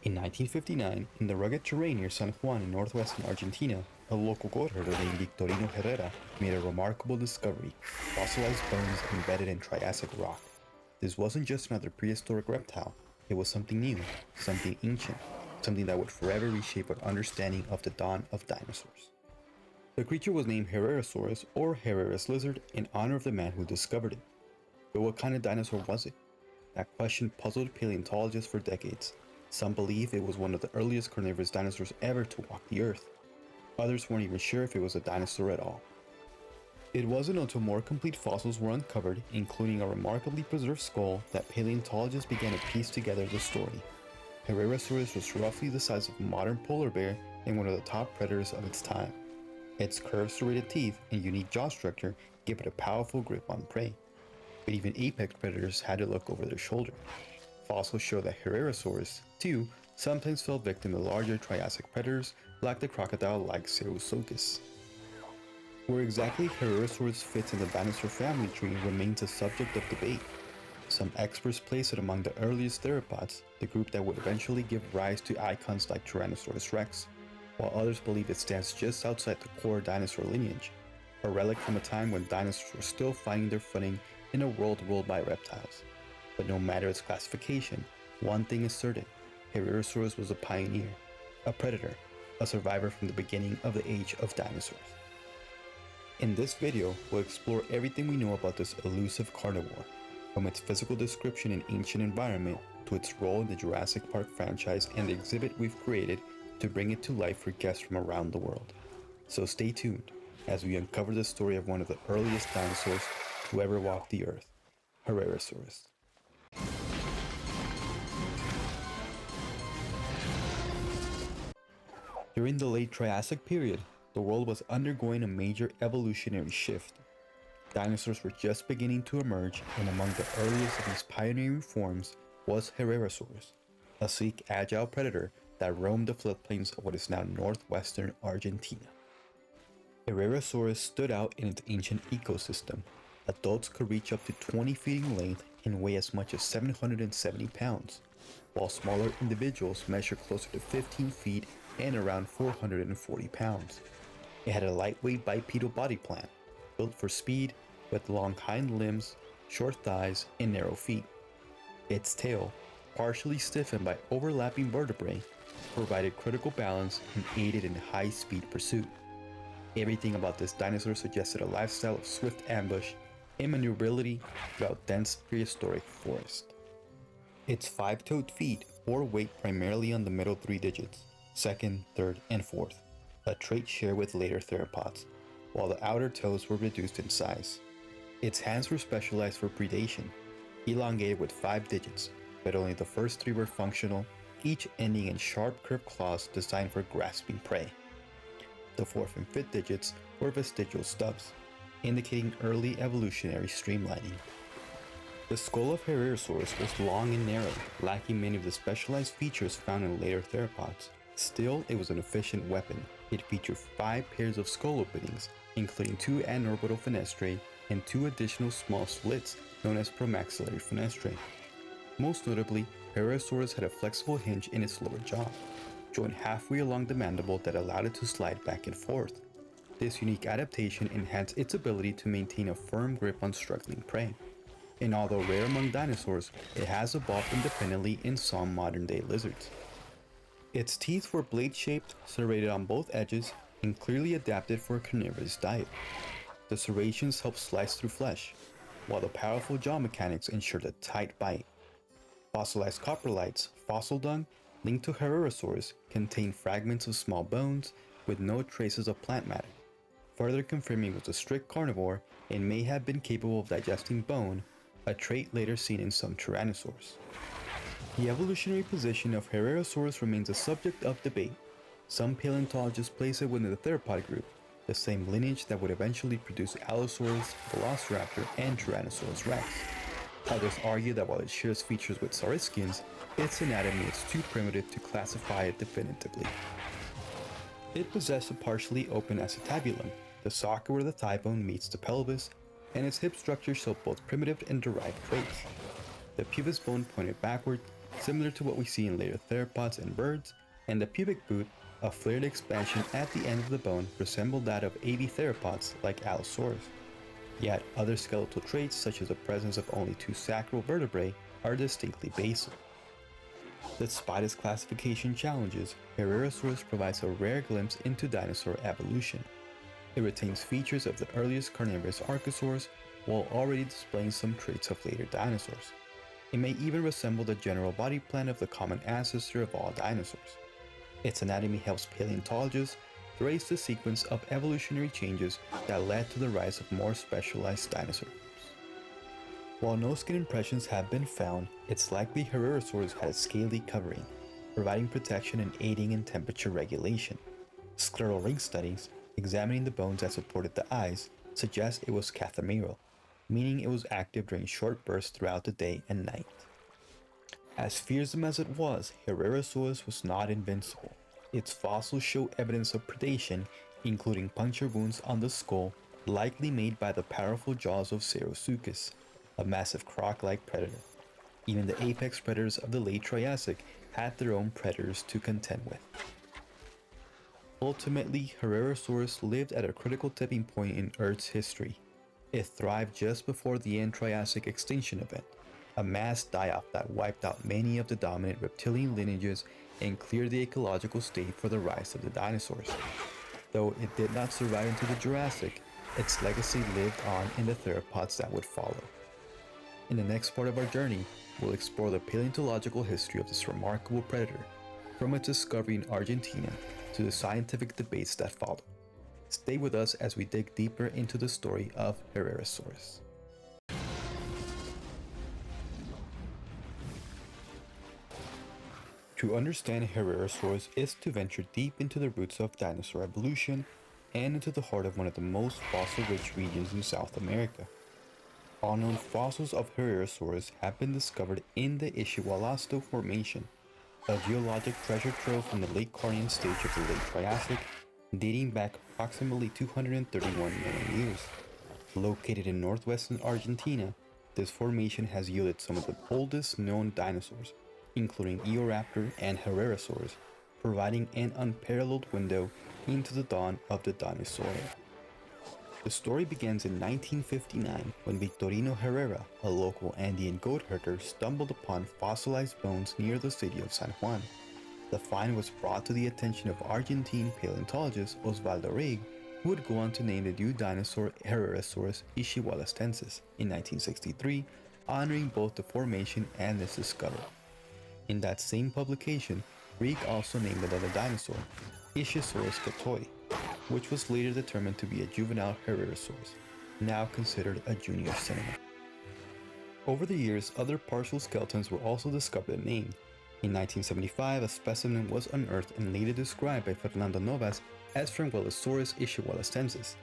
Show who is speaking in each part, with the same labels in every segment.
Speaker 1: In 1959, in the rugged terrain near San Juan in northwestern Argentina, a local goat herder named Victorino Herrera made a remarkable discovery: fossilized bones embedded in Triassic rock. This wasn't just another prehistoric reptile, it was something new, something ancient, something that would forever reshape our understanding of the dawn of dinosaurs. The creature was named Herrerasaurus, or Herrera's lizard, in honor of the man who discovered it. But what kind of dinosaur was it? That question puzzled paleontologists for decades. Some believe it was one of the earliest carnivorous dinosaurs ever to walk the earth. Others weren't even sure if it was a dinosaur at all. It wasn't until more complete fossils were uncovered, including a remarkably preserved skull, that paleontologists began to piece together the story. Herrerasaurus was roughly the size of a modern polar bear and one of the top predators of its time. Its curved serrated teeth and unique jaw structure gave it a powerful grip on prey. But even apex predators had to look over their shoulder. Fossils show that Herrerasaurus, too, sometimes fell victim to larger Triassic predators like the crocodile-like Ceratosaurus. Where exactly Herrerasaurus fits in the dinosaur family tree remains a subject of debate. Some experts place it among the earliest theropods, the group that would eventually give rise to icons like Tyrannosaurus rex, while others believe it stands just outside the core dinosaur lineage, a relic from a time when dinosaurs were still finding their footing in a world ruled by reptiles. But no matter its classification, one thing is certain: Herrerasaurus was a pioneer, a predator, a survivor from the beginning of the age of dinosaurs. In this video, we'll explore everything we know about this elusive carnivore, from its physical description in ancient environment to its role in the Jurassic Park franchise and the exhibit we've created to bring it to life for guests from around the world. So stay tuned as we uncover the story of one of the earliest dinosaurs to ever walk the earth, Herrerasaurus. During the late Triassic period, the world was undergoing a major evolutionary shift. Dinosaurs were just beginning to emerge, and among the earliest of these pioneering forms was Herrerasaurus, a sleek, agile predator that roamed the floodplains of what is now northwestern Argentina. Herrerasaurus stood out in its ancient ecosystem. Adults could reach up to 20 feet in length and weigh as much as 770 pounds, while smaller individuals measure closer to 15 feet and around 440 pounds. It had a lightweight bipedal body plan, built for speed, with long hind limbs, short thighs, and narrow feet. Its tail, partially stiffened by overlapping vertebrae, provided critical balance and aided in high-speed pursuit. Everything about this dinosaur suggested a lifestyle of swift ambush and maneuverability throughout dense prehistoric forest. Its five-toed feet bore weight primarily on the middle three digits, second, third, and fourth, a trait shared with later theropods, while the outer toes were reduced in size. Its hands were specialized for predation, elongated with 5 digits, but only the first 3 were functional, each ending in sharp curved claws designed for grasping prey. The 4th and 5th digits were vestigial stubs, indicating early evolutionary streamlining. The skull of Herrerasaurus was long and narrow, lacking many of the specialized features found in later theropods. Still, it was an efficient weapon. It featured 5 pairs of skull openings, including 2 anorbital fenestrae and 2 additional small slits known as promaxillary fenestrae. Most notably, Herrerasaurus had a flexible hinge in its lower jaw, joined halfway along the mandible that allowed it to slide back and forth. This unique adaptation enhanced its ability to maintain a firm grip on struggling prey. And although rare among dinosaurs, it has evolved independently in some modern-day lizards. Its teeth were blade-shaped, serrated on both edges, and clearly adapted for a carnivorous diet. The serrations helped slice through flesh, while the powerful jaw mechanics ensured a tight bite. Fossilized coprolites, fossil dung, linked to Herrerasaurus, contain fragments of small bones with no traces of plant matter, further confirming it was a strict carnivore and may have been capable of digesting bone, a trait later seen in some tyrannosaurs. The evolutionary position of Herrerasaurus remains a subject of debate. Some paleontologists place it within the theropod group, the same lineage that would eventually produce Allosaurus, Velociraptor, and Tyrannosaurus rex. Others argue that while it shares features with saurischians, its anatomy is too primitive to classify it definitively. It possessed a partially open acetabulum, the socket where the thigh bone meets the pelvis, and its hip structure showed both primitive and derived traits. The pubis bone pointed backward, similar to what we see in later theropods and birds, and the pubic boot, a flared expansion at the end of the bone, resembled that of avitheropods like Allosaurus. Yet other skeletal traits, such as the presence of only two sacral vertebrae, are distinctly basal. Despite its classification challenges, Herrerasaurus provides a rare glimpse into dinosaur evolution. It retains features of the earliest carnivorous archosaurs while already displaying some traits of later dinosaurs. It may even resemble the general body plan of the common ancestor of all dinosaurs. Its anatomy helps paleontologists trace the sequence of evolutionary changes that led to the rise of more specialized dinosaur groups. While no skin impressions have been found, it's likely Herrerasaurus had a scaly covering, providing protection and aiding in temperature regulation. Scleral ring studies, examining the bones that supported the eyes, suggest it was cathameral, meaning it was active during short bursts throughout the day and night. As fearsome as it was, Herrerasaurus was not invincible. Its fossils show evidence of predation, including puncture wounds on the skull, likely made by the powerful jaws of Sarosuchus, a massive croc-like predator. Even the apex predators of the late Triassic had their own predators to contend with. Ultimately, Herrerasaurus lived at a critical tipping point in Earth's history. It thrived just before the end Triassic extinction event, a mass die-off that wiped out many of the dominant reptilian lineages and cleared the ecological stage for the rise of the dinosaurs. Though it did not survive into the Jurassic, its legacy lived on in the theropods that would follow. In the next part of our journey, we'll explore the paleontological history of this remarkable predator, from its discovery in Argentina to the scientific debates that followed. Stay with us as we dig deeper into the story of Herrerasaurus. To understand Herrerasaurus is to venture deep into the roots of dinosaur evolution and into the heart of one of the most fossil-rich regions in South America. All known fossils of Herrerasaurus have been discovered in the Ishiwalasto Formation, a geologic treasure trove from the late Carnian stage of the late Triassic, dating back approximately 231 million years. Located in northwestern Argentina, this formation has yielded some of the oldest known dinosaurs, including Eoraptor and Herrerasaurus, providing an unparalleled window into the dawn of the Dinosaur. The story begins in 1959 when Victorino Herrera, a local Andean goat herder, stumbled upon fossilized bones near the city of San Juan. The find was brought to the attention of Argentine paleontologist Osvaldo Reig, who would go on to name the new dinosaur Herrerasaurus ishiwalastensis in 1963, honoring both the formation and its discovery. In that same publication, Reig also named another dinosaur, Ischisaurus catoi, which was later determined to be a juvenile Herrerasaurus, now considered a junior synonym. Over the years, other partial skeletons were also discovered and named. In 1975, a specimen was unearthed and later described by Fernando Novas as Franguellosaurus ishiwalastensis.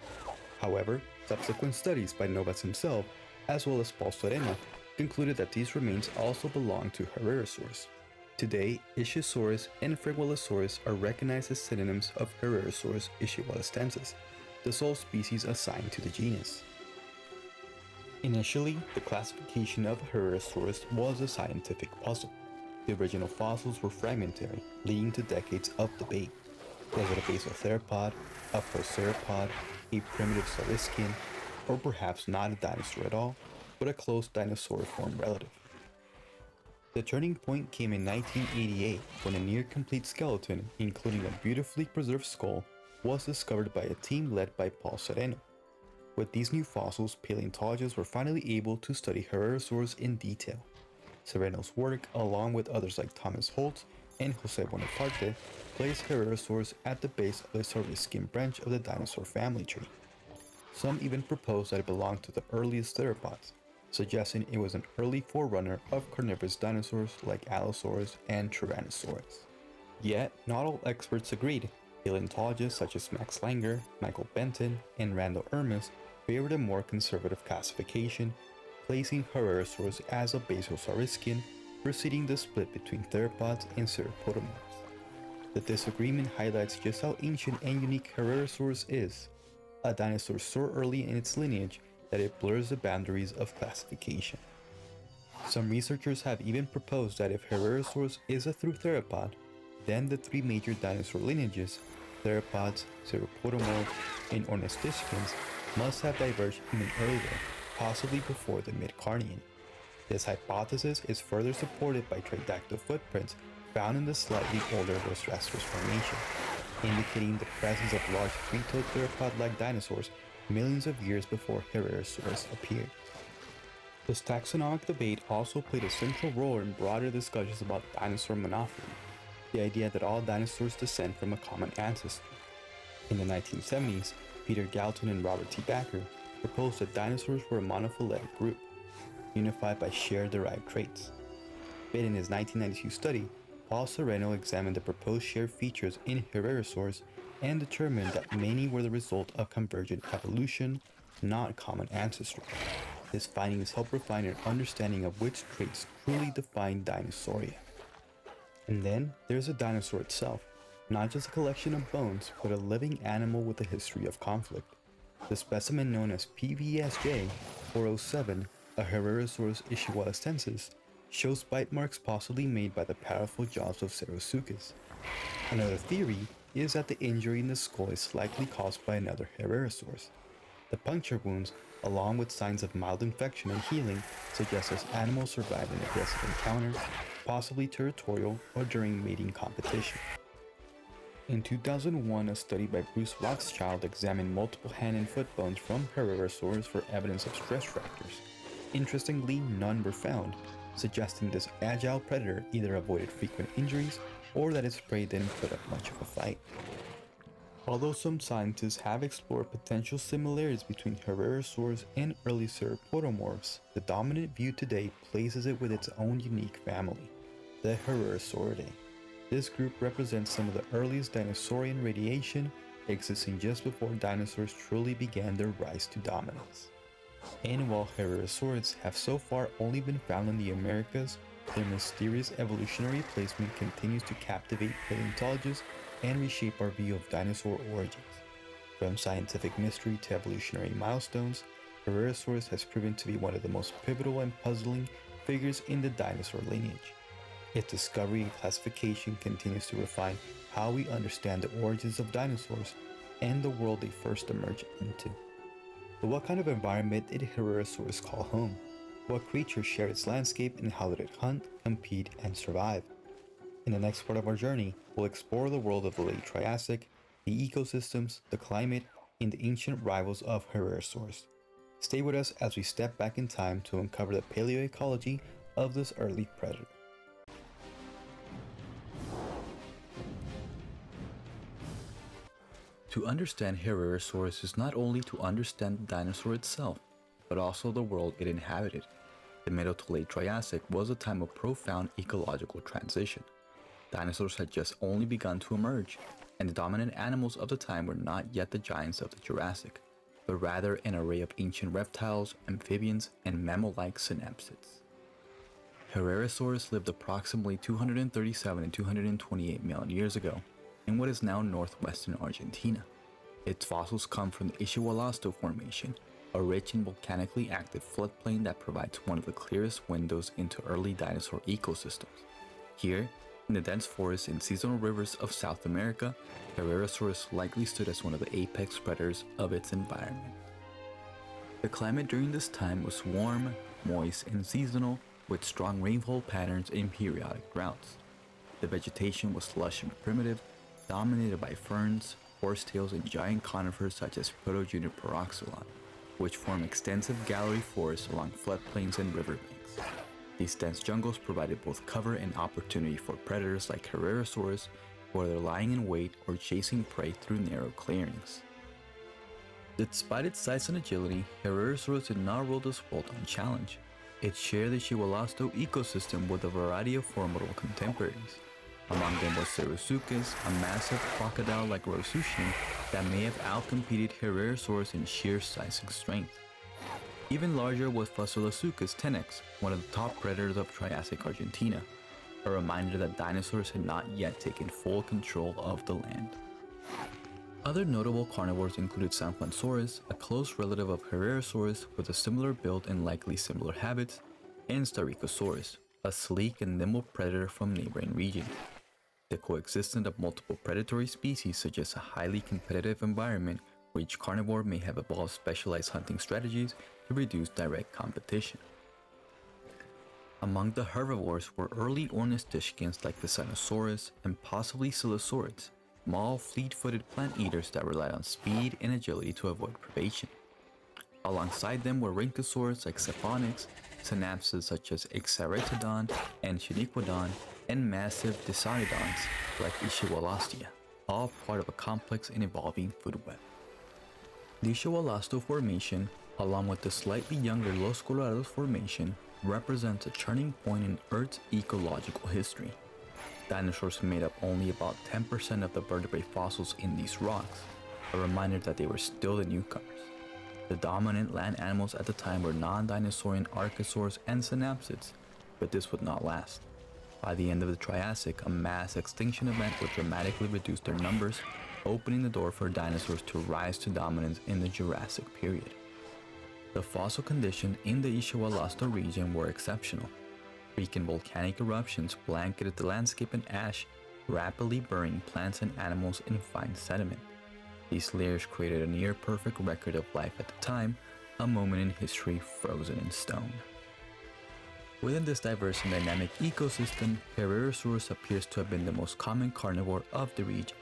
Speaker 1: However, subsequent studies by Novas himself, as well as Paul Serena, concluded that these remains also belong to Herrerasaurus. Today, Ischisaurus and Franguellosaurus are recognized as synonyms of Herrerasaurus ishiwalastensis, the sole species assigned to the genus. Initially, the classification of Herrerasaurus was a scientific puzzle. The original fossils were fragmentary, leading to decades of debate. Was it a basal theropod, a prosauropod, a primitive saurischian, or perhaps not a dinosaur at all, but a close dinosauriform relative? The turning point came in 1988 when a near-complete skeleton, including a beautifully preserved skull, was discovered by a team led by Paul Sereno. With these new fossils, paleontologists were finally able to study Herrerasaurus in detail. Sereno's work, along with others like Thomas Holtz and Jose Bonaparte, placed Herrerasaurus at the base of the Saurischian branch of the dinosaur family tree. Some even proposed that it belonged to the earliest theropods, suggesting it was an early forerunner of carnivorous dinosaurs like Allosaurus and Tyrannosaurus. Yet, not all experts agreed. Paleontologists such as Max Langer, Michael Benton, and Randall Ermes favored a more conservative classification, placing Herrerasaurus as a basal saurischian, preceding the split between theropods and sauropodomorphs. The disagreement highlights just how ancient and unique Herrerasaurus is, a dinosaur so early in its lineage that it blurs the boundaries of classification. Some researchers have even proposed that if Herrerasaurus is a true theropod, then the three major dinosaur lineages, theropods, theropodomorphs, and ornithischians, must have diverged even earlier, possibly before the mid-Carnian. This hypothesis is further supported by tridactyl footprints found in the slightly older Herrerasaurus formation, indicating the presence of large three-toed theropod-like dinosaurs millions of years before Herrerasaurus appeared. This taxonomic debate also played a central role in broader discussions about dinosaur monophyly, the idea that all dinosaurs descend from a common ancestor. In the 1970s, Peter Galton and Robert T. Bakker proposed that dinosaurs were a monophyletic group, unified by shared derived traits. But in his 1992 study, Paul Sereno examined the proposed shared features in Herrerasaurus and determined that many were the result of convergent evolution, not common ancestry. His findings help refine an understanding of which traits truly define Dinosauria. And then there's the dinosaur itself, not just a collection of bones, but a living animal with a history of conflict. The specimen known as PVSJ 407, a Herrerasaurus ischiwalastensis, shows bite marks possibly made by the powerful jaws of Cerasuchus. Another theory is that the injury in the skull is likely caused by another Herrerasaurus. The puncture wounds, along with signs of mild infection and healing, suggest this animal survived an aggressive encounter, possibly territorial or during mating competition. In 2001, a study by Bruce Rothschild examined multiple hand and foot bones from Herrerasaurus for evidence of stress fractures. Interestingly, none were found, suggesting this agile predator either avoided frequent injuries or that its prey didn't put up much of a fight. Although some scientists have explored potential similarities between Herrerasaurus and early theropodomorphs, the dominant view today places it with its own unique family, the Herrerasauridae. This group represents some of the earliest dinosaurian radiation, existing just before dinosaurs truly began their rise to dominance. And while Herrerasaurids have so far only been found in the Americas, their mysterious evolutionary placement continues to captivate paleontologists and reshape our view of dinosaur origins. From scientific mystery to evolutionary milestones, Herrerasaurus has proven to be one of the most pivotal and puzzling figures in the dinosaur lineage. Its discovery and classification continues to refine how we understand the origins of dinosaurs and the world they first emerged into. But what kind of environment did Herrerasaurus call home? What creatures shared its landscape, and how did it hunt, compete, and survive? In the next part of our journey, we'll explore the world of the late Triassic, the ecosystems, the climate, and the ancient rivals of Herrerasaurus. Stay with us as we step back in time to uncover the paleoecology of this early predator. To understand Herrerasaurus is not only to understand the dinosaur itself, but also the world it inhabited. The middle to late Triassic was a time of profound ecological transition. Dinosaurs had just only begun to emerge, and the dominant animals of the time were not yet the giants of the Jurassic, but rather an array of ancient reptiles, amphibians, and mammal-like synapsids. Herrerasaurus lived approximately 237 and 228 million years ago in what is now northwestern Argentina. Its fossils come from the Ischiwalasto Formation, a rich and volcanically active floodplain that provides one of the clearest windows into early dinosaur ecosystems. Here, in the dense forests and seasonal rivers of South America, Herrerasaurus likely stood as one of the apex predators of its environment. The climate during this time was warm, moist, and seasonal, with strong rainfall patterns and periodic droughts. The vegetation was lush and primitive, dominated by ferns, horsetails, and giant conifers such as Proto-Juniperoxylon, which form extensive gallery forests along floodplains and riverbanks. These dense jungles provided both cover and opportunity for predators like Herrerasaurus, whether lying in wait or chasing prey through narrow clearings. Despite its size and agility, Herrerasaurus did not rule this world unchallenged. It shared the Ischiwalasto ecosystem with a variety of formidable contemporaries. Among them was Cerasuchus, a massive crocodile-like Rosutian that may have outcompeted Herrerasaurus in sheer size and strength. Even larger was Fasolasuchus tenax, one of the top predators of Triassic Argentina, a reminder that dinosaurs had not yet taken full control of the land. Other notable carnivores included Sanjuansaurus, a close relative of Herrerasaurus with a similar build and likely similar habits, and Styracosaurus, a sleek and nimble predator from neighboring regions. The coexistence of multiple predatory species suggests a highly competitive environment where each carnivore may have evolved specialized hunting strategies to reduce direct competition. Among the herbivores were early ornithischians like the Spinosaurus and possibly Coelosaurids, small, fleet-footed plant eaters that relied on speed and agility to avoid predation. Alongside them were rhynchosaurs like Cephonyx, synapsids such as Ixaritodon and Shuniquodon, and massive Disonodonts like Ischiwallastia, all part of a complex and evolving food web. The Ischiwalasto Formation, along with the slightly younger Los Colorados Formation, represents a turning point in Earth's ecological history. Dinosaurs made up only about 10% of the vertebrate fossils in these rocks, a reminder that they were still the newcomers. The dominant land animals at the time were non-dinosaurian archosaurs and synapsids, but this would not last. By the end of the Triassic, a mass extinction event would dramatically reduce their numbers, opening the door for dinosaurs to rise to dominance in the Jurassic period. The fossil conditions in the Ischiwalasto region were exceptional. Frequent volcanic eruptions blanketed the landscape in ash, rapidly burying plants and animals in fine sediment. These layers created a near-perfect record of life at the time, a moment in history frozen in stone. Within this diverse and dynamic ecosystem, Herrerasaurus appears to have been the most common carnivore of the region.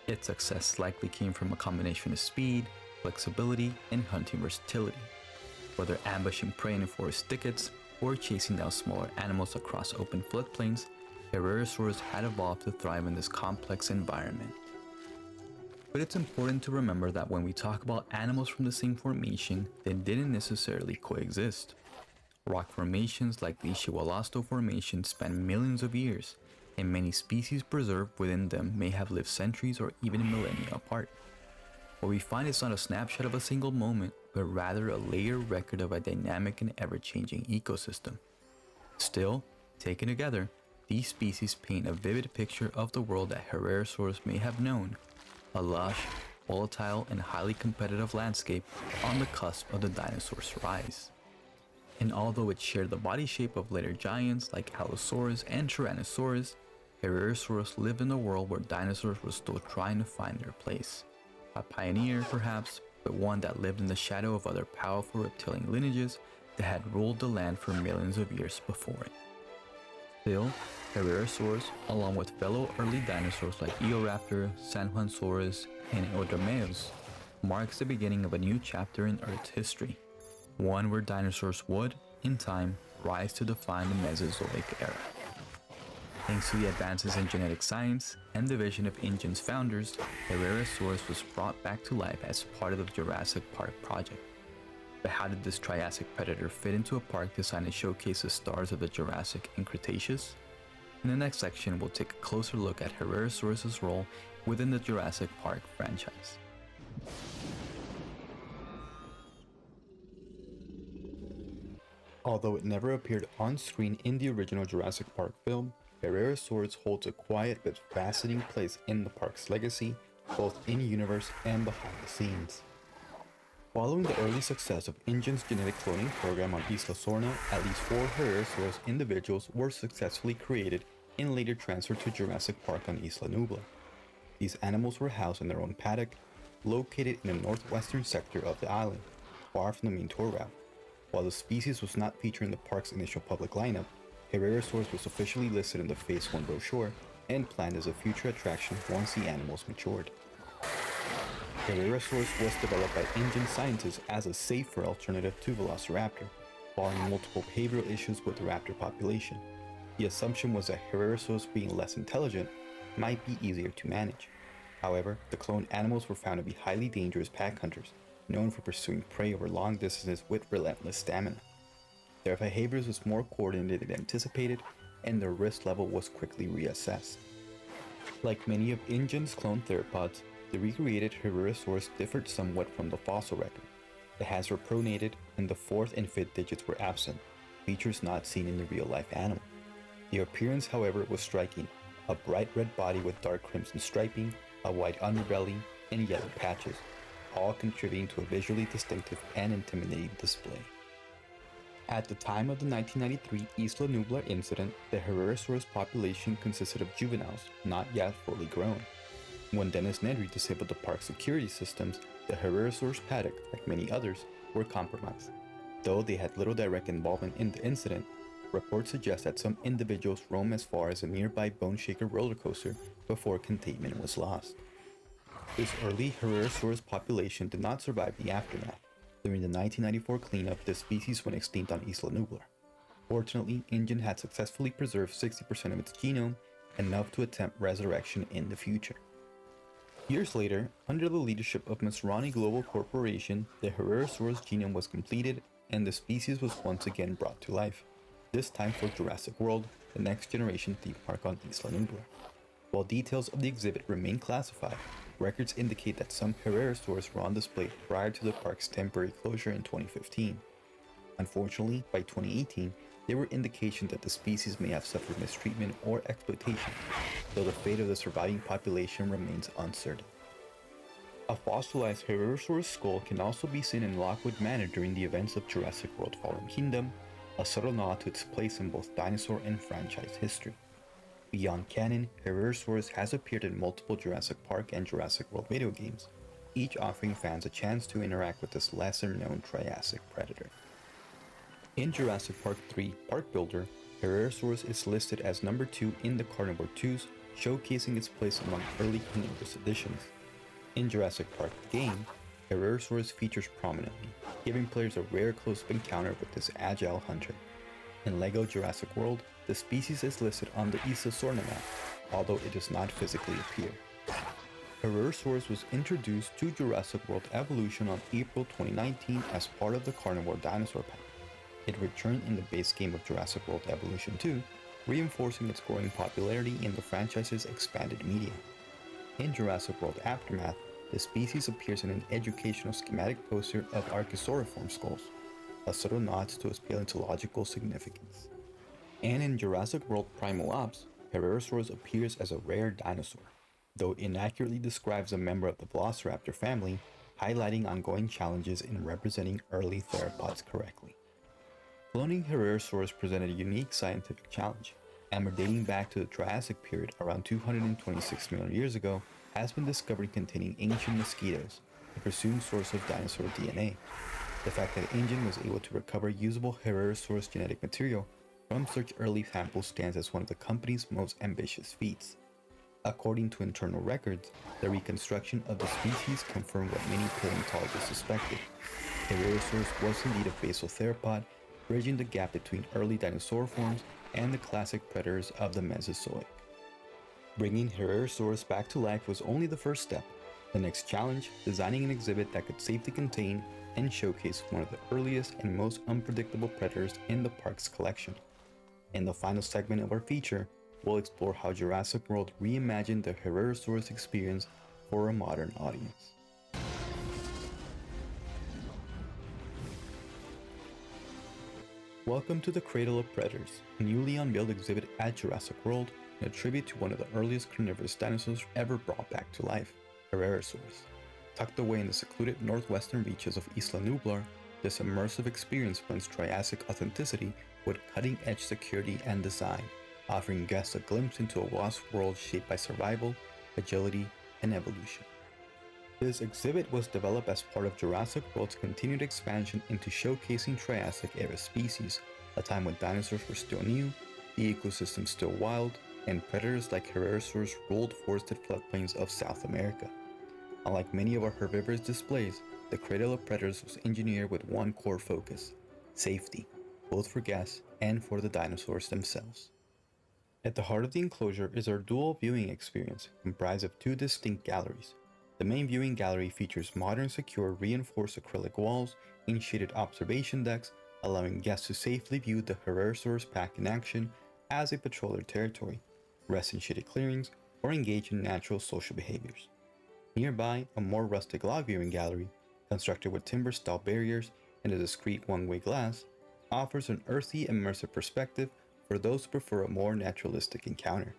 Speaker 1: Its success likely came from a combination of speed, flexibility, and hunting versatility. Whether ambushing prey in forest thickets or chasing down smaller animals across open floodplains, Herrerasaurus had evolved to thrive in this complex environment. But it's important to remember that when we talk about animals from the same formation, they didn't necessarily coexist. Rock formations like the Ischiwalasto Formation span millions of years, and many species preserved within them may have lived centuries or even millennia apart. What we find is not a snapshot of a single moment, but rather a layered record of a dynamic and ever-changing ecosystem. Still, taken together, these species paint a vivid picture of the world that Herrerasaurus may have known, a lush, volatile, and highly competitive landscape on the cusp of the dinosaurs' rise. And although it shared the body shape of later giants like Allosaurus and Tyrannosaurus, Herrerasaurus lived in a world where dinosaurs were still trying to find their place. A pioneer, perhaps, but one that lived in the shadow of other powerful reptilian lineages that had ruled the land for millions of years before it. Still, Herrerasaurus, along with fellow early dinosaurs like Eoraptor, Sanjuansaurus, and Eudromeus, marks the beginning of a new chapter in Earth's history, one where dinosaurs would, in time, rise to define the Mesozoic era. Thanks to the advances in genetic science and the vision of InGen's founders, Herrerasaurus was brought back to life as part of the Jurassic Park project. But how did this Triassic predator fit into a park designed to showcase the stars of the Jurassic and Cretaceous? In the next section, we'll take a closer look at Herrerasaurus' role within the Jurassic Park franchise. Although it never appeared on screen in the original Jurassic Park film, Herrerasaurus holds a quiet but fascinating place in the park's legacy, both in-universe and behind the scenes. Following the early success of InGen's genetic cloning program on Isla Sorna, at least 4 Herrerasaurus individuals were successfully created and later transferred to Jurassic Park on Isla Nubla. These animals were housed in their own paddock, located in the northwestern sector of the island, far from the main tour route. While the species was not featured in the park's initial public lineup, Herrerasaurus was officially listed in the Phase 1 brochure and planned as a future attraction once the animals matured. Herrerasaurus was developed by InGen scientists as a safer alternative to Velociraptor, following multiple behavioral issues with the raptor population. The assumption was that Herrerasaurus, being less intelligent, might be easier to manage. However, the cloned animals were found to be highly dangerous pack hunters, known for pursuing prey over long distances with relentless stamina. Their behaviors was more coordinated than anticipated, and their risk level was quickly reassessed. Like many of InGen's cloned theropods, the recreated Herrerasaurus differed somewhat from the fossil record. The hands were pronated, and the 4th and 5th digits were absent, features not seen in the real-life animal. Their appearance, however, was striking: a bright red body with dark crimson striping, a white underbelly, and yellow patches, all contributing to a visually distinctive and intimidating display. At the time of the 1993 Isla Nublar incident, the Herrerasaurus population consisted of juveniles, not yet fully grown. When Dennis Nedry disabled the park's security systems, the Herrerasaurus paddock, like many others, were compromised. Though they had little direct involvement in the incident, reports suggest that some individuals roamed as far as a nearby Bone Shaker roller coaster before containment was lost. This early Herrerasaurus population did not survive the aftermath. During the 1994 cleanup, the species went extinct on Isla Nublar. Fortunately, InGen had successfully preserved 60% of its genome, enough to attempt resurrection in the future. Years later, under the leadership of Mazzei Global Corporation, the Herrerasaurus genome was completed and the species was once again brought to life, this time for Jurassic World, the next generation theme park on Isla Nublar. While details of the exhibit remain classified, records indicate that some Herrerasaurs were on display prior to the park's temporary closure in 2015. Unfortunately, by 2018, there were indications that the species may have suffered mistreatment or exploitation, though the fate of the surviving population remains uncertain. A fossilized Herrerasaurus skull can also be seen in Lockwood Manor during the events of Jurassic World Fallen Kingdom, a subtle nod to its place in both dinosaur and franchise history. Beyond canon, Herrerasaurus has appeared in multiple Jurassic Park and Jurassic World video games, each offering fans a chance to interact with this lesser-known Triassic predator. In Jurassic Park 3 Park Builder, Herrerasaurus is listed as number 2 in the Carnivore 2s, showcasing its place among early carnivorous editions. In Jurassic Park the game, Herrerasaurus features prominently, giving players a rare close-up encounter with this agile hunter. In LEGO Jurassic World, the species is listed on the Isla Sorna map, although it does not physically appear. Herrerasaurus was introduced to Jurassic World Evolution on April 2019 as part of the Carnivore Dinosaur Pack. It returned in the base game of Jurassic World Evolution 2, reinforcing its growing popularity in the franchise's expanded media. In Jurassic World Aftermath, the species appears in an educational schematic poster of Dinosauriform skulls, a subtle nod to its paleontological significance. And in Jurassic World Primal Ops, Herrerasaurus appears as a rare dinosaur, though inaccurately describes a member of the Velociraptor family, highlighting ongoing challenges in representing early theropods correctly. Cloning Herrerasaurus presented a unique scientific challenge. Amber dating back to the Triassic period around 226 million years ago has been discovered containing ancient mosquitoes, a presumed source of dinosaur DNA. The fact that InGen was able to recover usable Herrerasaurus genetic material from such early samples stands as one of the company's most ambitious feats. According to internal records, the reconstruction of the species confirmed what many paleontologists suspected. Herrerasaurus was indeed a basal theropod, bridging the gap between early Dinosauriformes and the classic predators of the Mesozoic. Bringing Herrerasaurus back to life was only the first step. The next challenge, designing an exhibit that could safely contain and showcase one of the earliest and most unpredictable predators in the park's collection. In the final segment of our feature, we'll explore how Jurassic World reimagined the Herrerasaurus experience for a modern audience. Welcome to the Cradle of Predators, a newly unveiled exhibit at Jurassic World, and a tribute to one of the earliest carnivorous dinosaurs ever brought back to life, Herrerasaurus. Tucked away in the secluded northwestern reaches of Isla Nublar, this immersive experience blends Triassic authenticity with cutting-edge security and design, offering guests a glimpse into a vast world shaped by survival, agility, and evolution. This exhibit was developed as part of Jurassic World's continued expansion into showcasing Triassic-era species, a time when dinosaurs were still new, the ecosystem still wild, and predators like Herrerasaurus ruled forested floodplains of South America. Unlike many of our herbivorous displays, the Cradle of Predators was engineered with one core focus: safety, both for guests and for the dinosaurs themselves. At the heart of the enclosure is our dual viewing experience, comprised of two distinct galleries. The main viewing gallery features modern, secure, reinforced acrylic walls and shaded observation decks, allowing guests to safely view the Herrerasaurus pack in action as they patrol their territory, rest in shaded clearings, or engage in natural social behaviors. Nearby, a more rustic log viewing gallery, constructed with timber-style barriers and a discrete one-way glass, offers an earthy, immersive perspective for those who prefer a more naturalistic encounter.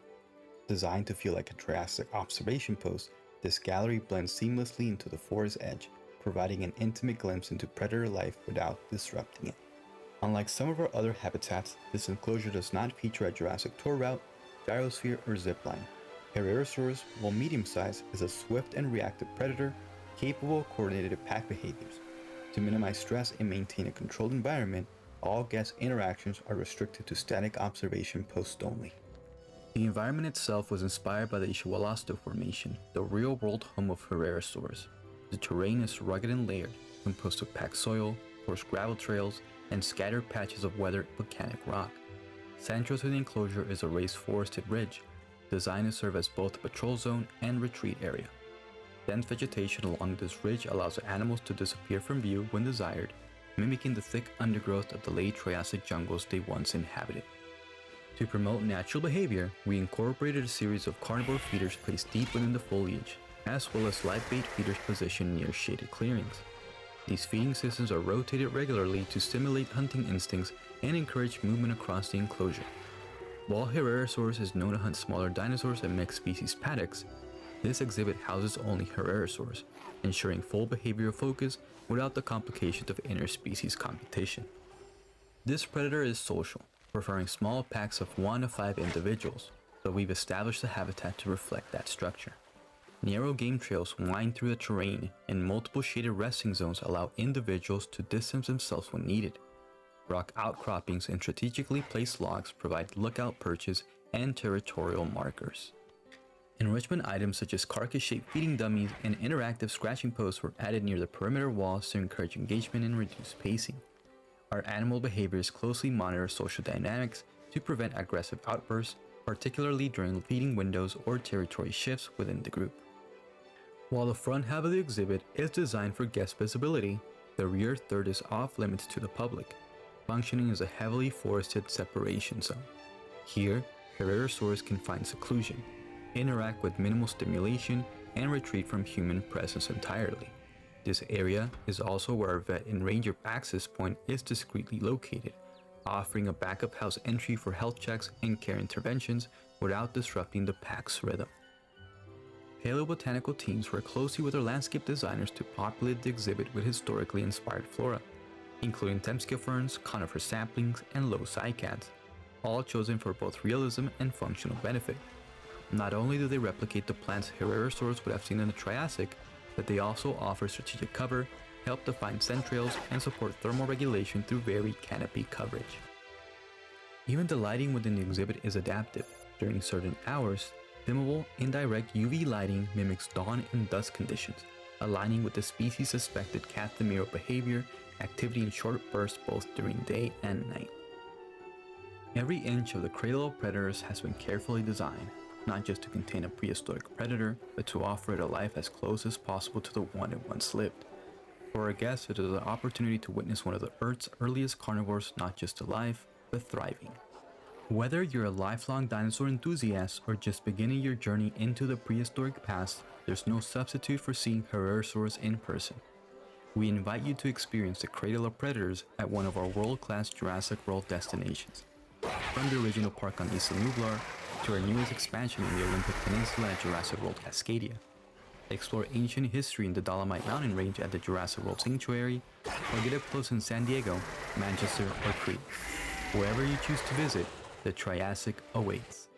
Speaker 1: Designed to feel like a Triassic observation post, this gallery blends seamlessly into the forest edge, providing an intimate glimpse into predator life without disrupting it. Unlike some of our other habitats, this enclosure does not feature a Jurassic tour route, gyrosphere, or zipline. Herrerasaurus, while medium-sized, is a swift and reactive predator capable of coordinated pack behaviors. To minimize stress and maintain a controlled environment, all guest interactions are restricted to static observation posts only. The environment itself was inspired by the Ishualasto Formation, the real-world home of Herrerasaurus. The terrain is rugged and layered, composed of packed soil, coarse gravel trails, and scattered patches of weathered volcanic rock. Central to the enclosure is a raised forested ridge, designed to serve as both a patrol zone and retreat area. Dense vegetation along this ridge allows the animals to disappear from view when desired, mimicking the thick undergrowth of the late Triassic jungles they once inhabited. To promote natural behavior, we incorporated a series of carnivore feeders placed deep within the foliage, as well as live bait feeders positioned near shaded clearings. These feeding systems are rotated regularly to stimulate hunting instincts and encourage movement across the enclosure. While Herrerasaurus is known to hunt smaller dinosaurs and mixed species paddocks, this exhibit houses only Herrerasaurus, ensuring full behavioral focus without the complications of interspecies competition. This predator is social, preferring small packs of 1 to 5 individuals, so we've established the habitat to reflect that structure. Narrow game trails wind through the terrain, and multiple shaded resting zones allow individuals to distance themselves when needed. Rock outcroppings and strategically placed logs provide lookout perches and territorial markers. Enrichment items such as carcass-shaped feeding dummies and interactive scratching posts were added near the perimeter walls to encourage engagement and reduce pacing. Our animal behaviors closely monitor social dynamics to prevent aggressive outbursts, particularly during feeding windows or territory shifts within the group. While the front half of the exhibit is designed for guest visibility, the rear third is off limits to the public, functioning as a heavily forested separation zone. Here, Herrerasaurus can find seclusion, interact with minimal stimulation, and retreat from human presence entirely. This area is also where our vet and ranger access point is discreetly located, offering a backup house entry for health checks and care interventions without disrupting the pack's rhythm. Paleobotanical teams work closely with our landscape designers to populate the exhibit with historically inspired flora, including Temskia ferns, conifer saplings, and low cycads, all chosen for both realism and functional benefit. Not only do they replicate the plants Herrerasaurus would have seen in the Triassic, but they also offer strategic cover, help define scent trails, and support thermal regulation through varied canopy coverage. Even the lighting within the exhibit is adaptive. During certain hours, dimmable, indirect UV lighting mimics dawn and dusk conditions, aligning with the species' suspected Cathemiral behavior, activity in short bursts both during day and night. Every inch of the cradle of predators has been carefully designed, not just to contain a prehistoric predator, but to offer it a life as close as possible to the one it once lived. For our guests, it is an opportunity to witness one of the Earth's earliest carnivores not just alive, but thriving. Whether you're a lifelong dinosaur enthusiast or just beginning your journey into the prehistoric past, there's no substitute for seeing Herrerasaurus in person. We invite you to experience the cradle of predators at one of our world-class Jurassic World destinations. From the original park on Isla Nublar to our newest expansion in the Olympic Peninsula at Jurassic World Cascadia. Explore ancient history in the Dolomite Mountain Range at the Jurassic World Sanctuary, or get up close in San Diego, Manchester, or Crete. Wherever you choose to visit, the Triassic awaits.